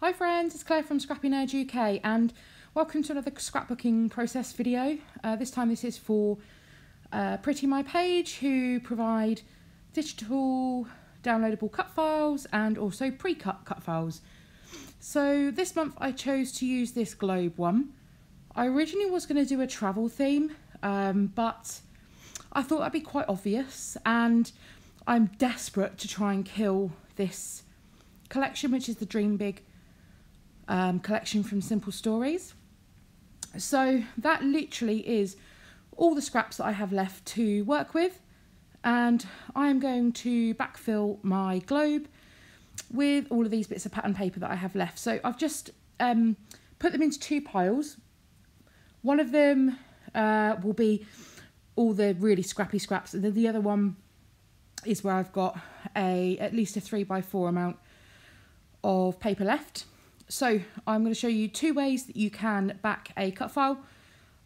Hi friends, it's Claire from scrappynerduk UK and welcome to another scrapbooking process video. This time this is for Pretty My Page, who provide digital downloadable cut files and also pre-cut cut files. So this month I chose to use this globe one. I originally was going to do a travel theme, but I thought that'd be quite obvious, and I'm desperate to try and kill this collection, which is the Dream Big collection from Simple Stories. So that literally is all the scraps that I have left to work with, and I am going to backfill my globe with all of these bits of pattern paper that I have left. So I've just put them into two piles. One of them will be all the really scrappy scraps, and then the other one is where I've got at least a 3x4 amount of paper left. So I'm going to show you two ways that you can back a cut file.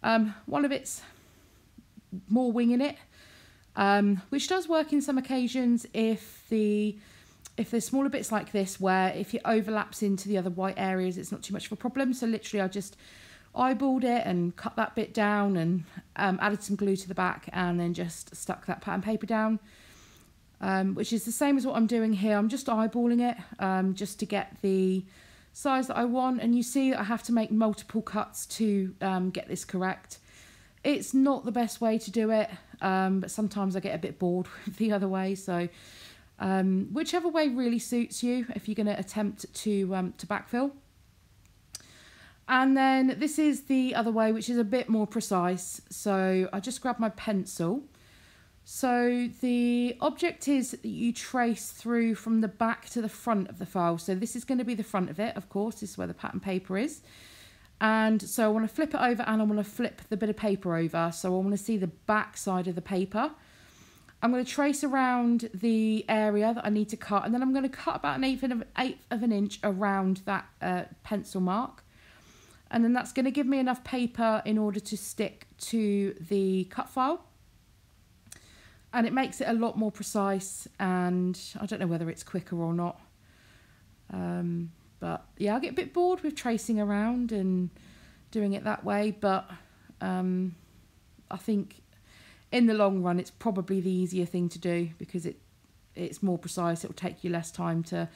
One of it's more winging it, which does work in some occasions if there's smaller bits like this, where if it overlaps into the other white areas, it's not too much of a problem. So literally I just eyeballed it and cut that bit down and added some glue to the back and then just stuck that pattern paper down, which is the same as what I'm doing here. I'm just eyeballing it just to get the size that I want, and you see that I have to make multiple cuts to get this correct. It's not the best way to do it, but sometimes I get a bit bored with the other way, so whichever way really suits you if you're going to attempt to backfill. And then this is the other way, which is a bit more precise. So I just grabbed my pencil. So the object is that you trace through from the back to the front of the file. So this is going to be the front of it, of course. This is where the pattern paper is. And so I want to flip it over and I want to flip the bit of paper over. So I want to see the back side of the paper. I'm going to trace around the area that I need to cut, and then I'm going to cut about an eighth of an inch around that pencil mark. And then that's going to give me enough paper in order to stick to the cut file. And it makes it a lot more precise, and I don't know whether it's quicker or not. But yeah, I get a bit bored with tracing around and doing it that way. But I think in the long run, it's probably the easier thing to do because it's more precise. It'll take you less time to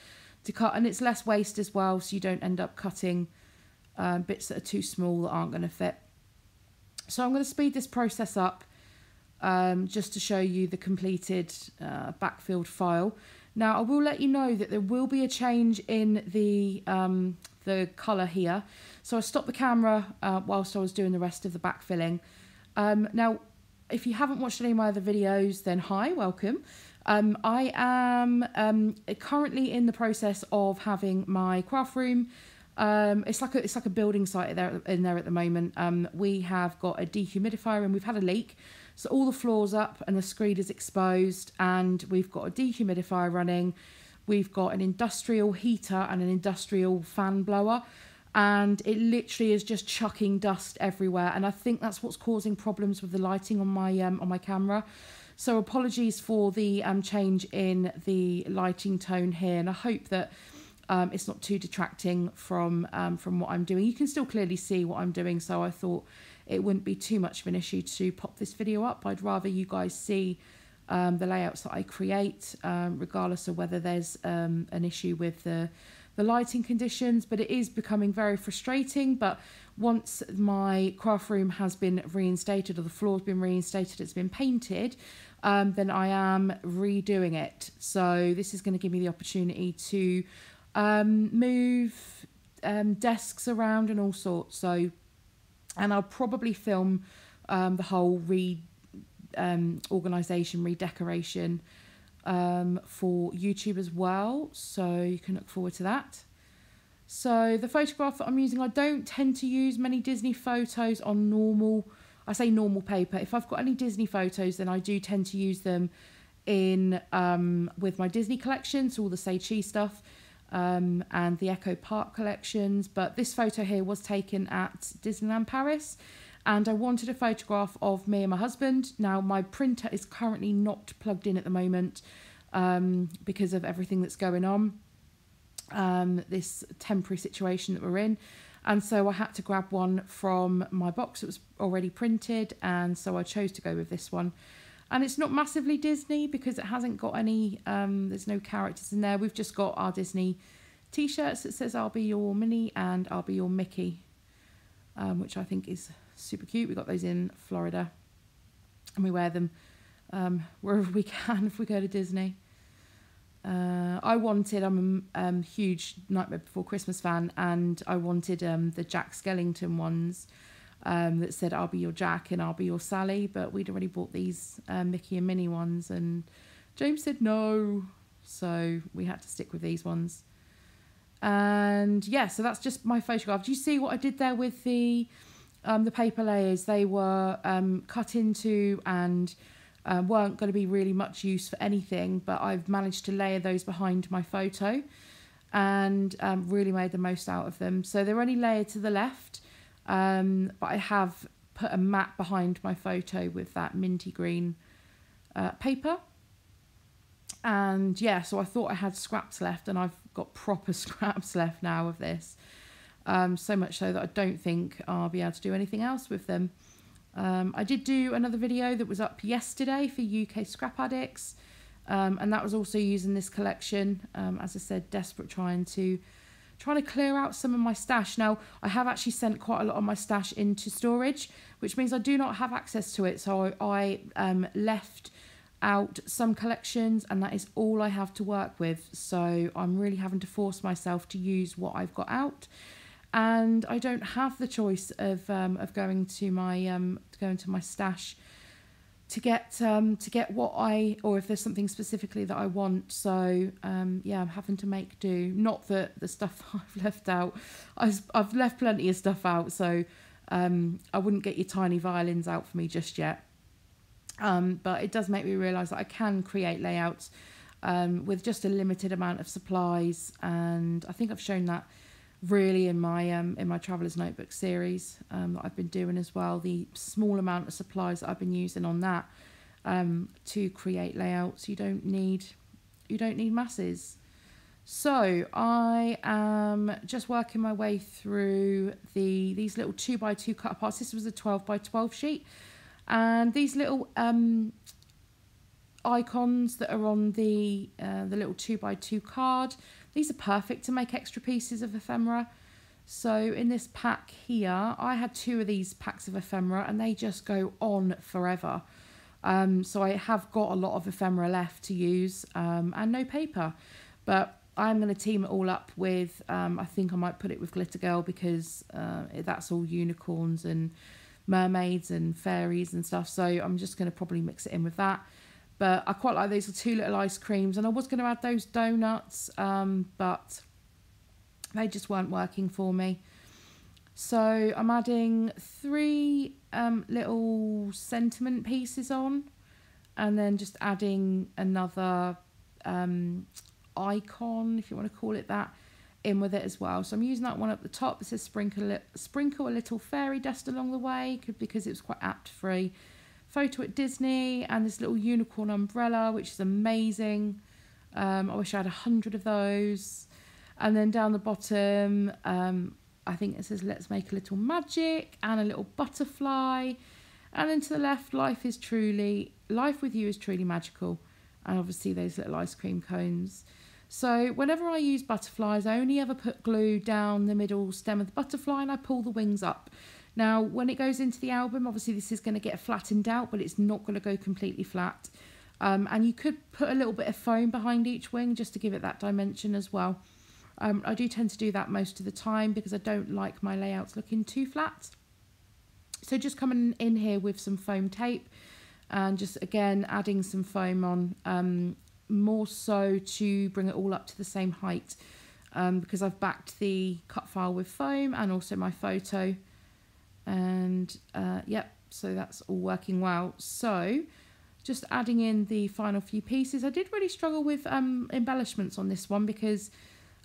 cut, and it's less waste as well, so you don't end up cutting bits that are too small that aren't going to fit. So I'm going to speed this process up just to show you the completed backfilled file. Now I will let you know that there will be a change in the colour here. So I stopped the camera whilst I was doing the rest of the backfilling. Now if you haven't watched any of my other videos, then hi, welcome. I am currently in the process of having my craft room. It's like a building site in there at the moment. We have got a dehumidifier and we've had a leak, so all the floor's up and the screed is exposed, and we've got a dehumidifier running. We've got an industrial heater and an industrial fan blower, and it literally is just chucking dust everywhere, and I think that's what's causing problems with the lighting on my camera. So apologies for the change in the lighting tone here, and I hope that it's not too detracting from what I'm doing. You can still clearly see what I'm doing, so I thought it wouldn't be too much of an issue to pop this video up. I'd rather you guys see the layouts that I create, regardless of whether there's an issue with the lighting conditions. But it is becoming very frustrating. But once my craft room has been reinstated, or the floor's been reinstated, it's been painted, then I am redoing it. So this is going to give me the opportunity to move desks around and all sorts. So, and I'll probably film the whole organisation, redecoration for YouTube as well. So you can look forward to that. So the photograph that I'm using, I don't tend to use many Disney photos on normal, I say normal paper. If I've got any Disney photos, then I do tend to use them in with my Disney collection, so all the Sei-Chi stuff. And the Echo Park collections. But this photo here was taken at Disneyland Paris, and I wanted a photograph of me and my husband. Now my printer is currently not plugged in at the moment because of everything that's going on. this temporary situation that we're in. And so I had to grab one from my box that was already printed, and so I chose to go with this one. And it's not massively Disney because it hasn't got any, there's no characters in there. We've just got our Disney t-shirts that says I'll be your Minnie and I'll be your Mickey, which I think is super cute. We got those in Florida and we wear them wherever we can if we go to Disney. I'm a huge Nightmare Before Christmas fan, and I wanted the Jack Skellington ones that said I'll be your Jack and I'll be your Sally, but we'd already bought these Mickey and Minnie ones and James said no, so we had to stick with these ones. And yeah, so that's just my photograph. Do you see what I did there with the paper layers? They were cut into and weren't going to be really much use for anything, but I've managed to layer those behind my photo and really made the most out of them. So they're only layered to the left, but I have put a mat behind my photo with that minty green paper. And yeah, so I thought I had scraps left, and I've got proper scraps left now of this. So much so that I don't think I'll be able to do anything else with them. I did do another video that was up yesterday for UK scrap addicts, and that was also using this collection. As I said, desperate trying to clear out some of my stash. Now, I have actually sent quite a lot of my stash into storage, which means I do not have access to it. So I left out some collections, and that is all I have to work with. So I'm really having to force myself to use what I've got out. And I don't have the choice of going to my stash to get what or if there's something specifically that I want. So yeah, I'm having to make do. Not that the stuff I've left out, I've left plenty of stuff out. So I wouldn't get your tiny violins out for me just yet. But it does make me realise that I can create layouts with just a limited amount of supplies, and I think I've shown that really in my Traveller's Notebook series that I've been doing as well. The small amount of supplies that I've been using on that to create layouts. You don't need masses. So I am just working my way through these little 2x2 cut parts. This was a 12x12 sheet, and these little icons that are on the little 2x2 card, these are perfect to make extra pieces of ephemera. So in this pack here, I had 2 of these packs of ephemera, and they just go on forever. So I have got a lot of ephemera left to use, and no paper, but I'm going to team it all up with, I think I might put it with Glitter Girl, because that's all unicorns and mermaids and fairies and stuff. So I'm just going to probably mix it in with that. But I quite like these 2 little ice creams, and I was going to add those donuts, but they just weren't working for me. So I'm adding 3 little sentiment pieces on, and then just adding another icon, if you want to call it that, in with it as well. So I'm using that one up the top that says sprinkle a little fairy dust along the way, because it was quite apt for a photo at Disney, and this little unicorn umbrella, which is amazing. I wish I had 100 of those. And then down the bottom, I think it says let's make a little magic, and a little butterfly. And then to the left, life with you is truly magical. And obviously those little ice cream cones. So whenever I use butterflies, I only ever put glue down the middle stem of the butterfly, and I pull the wings up. Now, when it goes into the album, obviously this is going to get flattened out, but it's not going to go completely flat. And you could put a little bit of foam behind each wing just to give it that dimension as well. I do tend to do that most of the time because I don't like my layouts looking too flat. So just coming in here with some foam tape and just, again, adding some foam on, more so to bring it all up to the same height, because I've backed the cut file with foam and also my photo. And yep, so that's all working well. So just adding in the final few pieces. I did really struggle with embellishments on this one because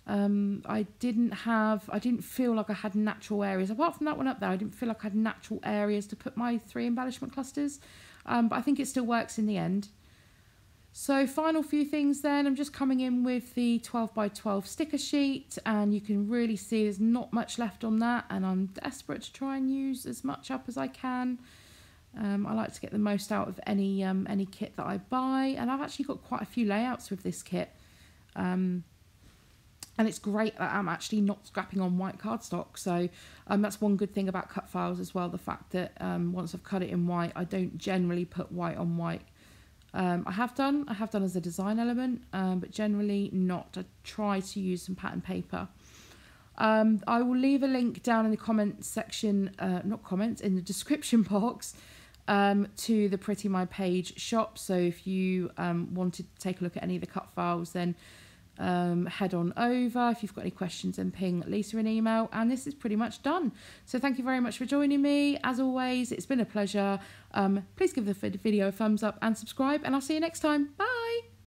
I didn't feel like I had natural areas. Apart from that one up there, I didn't feel like I had natural areas to put my 3 embellishment clusters, but I think it still works in the end. So final few things then, I'm just coming in with the 12 by 12 sticker sheet, and you can really see there's not much left on that, and I'm desperate to try and use as much up as I can. I like to get the most out of any kit that I buy, and I've actually got quite a few layouts with this kit. And it's great that I'm actually not scrapping on white cardstock. So that's one good thing about cut files as well, the fact that once I've cut it in white, I don't generally put white on white. I have done as a design element, but generally not. I try to use some pattern paper. I will leave a link down in the comments section, in the description box, to the Pretty My Page shop. So if you wanted to take a look at any of the cut files, then head on over. If you've got any questions, then ping Lisa an email, and this is pretty much done. So thank you very much for joining me. As always, it's been a pleasure. Please give the video a thumbs up and subscribe, and I'll see you next time. Bye.